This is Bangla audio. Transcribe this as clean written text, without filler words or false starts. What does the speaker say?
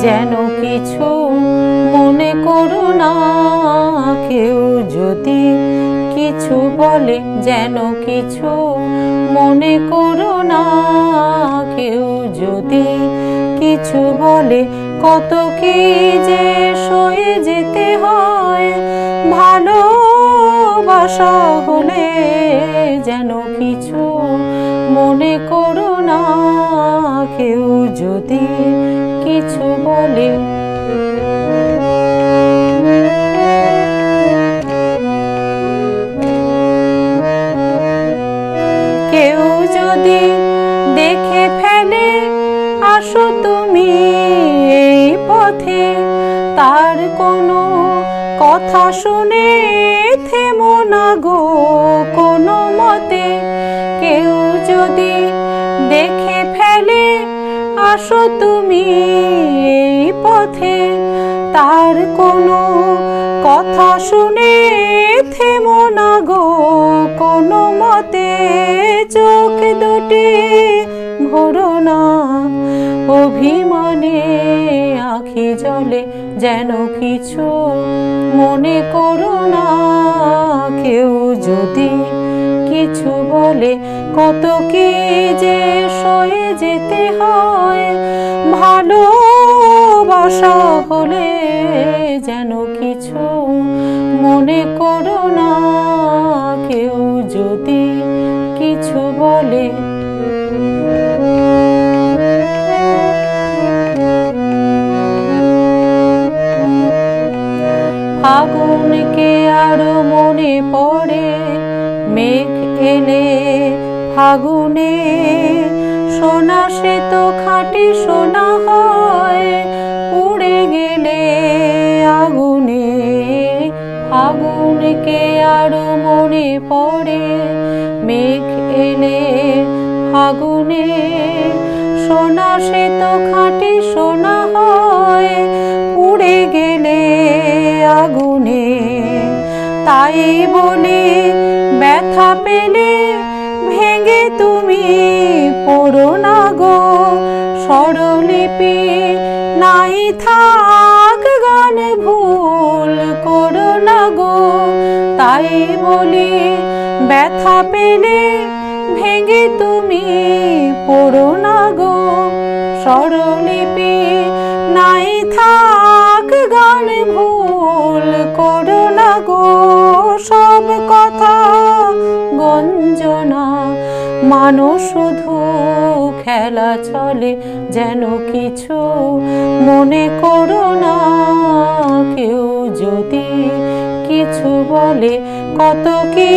যেন কিছু মনে করো না, কেউ যদি কিছু বলে, যেন কিছু মনে করো না, কেউ যদি কিছু বলে, কত কি যে সয়ে যেতে হয় ভালোবাসা হলে। যেন কিছু মনে করো না, কেউ যদি কিছু বলে। কেউ যদি দেখে ফেলে আসো তুমি এই পথে, তার কোনো কথা শুনে থেমো না গো কোনো মতে। কেউ যদি দেখে ফেলে আসো তুমি এই পথে, তার কোনো কথা শুনে থেমো না গো কোনো মতে। চোখ দুটি ভরো না অভিমানে আঁখি জলে, যেন কিছু মনে করো না, কেউ যদি কিছু বলে, কত কি যে সয়ে যেতে হয় ভালোবাসা হলে। যেন কিছু মনে করো না, কেউ যদি কিছু বলে। ফাগুনকে আরো মনে পড়ে, মেঘ এলে ফাগুনে, সোনা সে তো খাঁটি সোনা হয় পুড়ে গেলে আগুনে। ফাগুনকে আরো মনে পড়ে, মেঘ এলে ফাগুনে, সোনা সে তো খাঁটি সোনা হয় পুড়ে গেলে আগুনে। তাই বলি ব্যথা পেলে ভেঙে তুমি পড়ো না গো, স্বরলিপি নাই থাক গান ভুল করো না গো। তাই বলি ব্যথা পেলে ভেঙে তুমি পড়ো না গো, স্বরলিপি নাই থাক গান ভুল করো না গো। সব কথা গঞ্জনা মানো শুধু খেলা চলে, যেন কিছু মনে করো না, কেউ যদি কিছু বলে, কত কি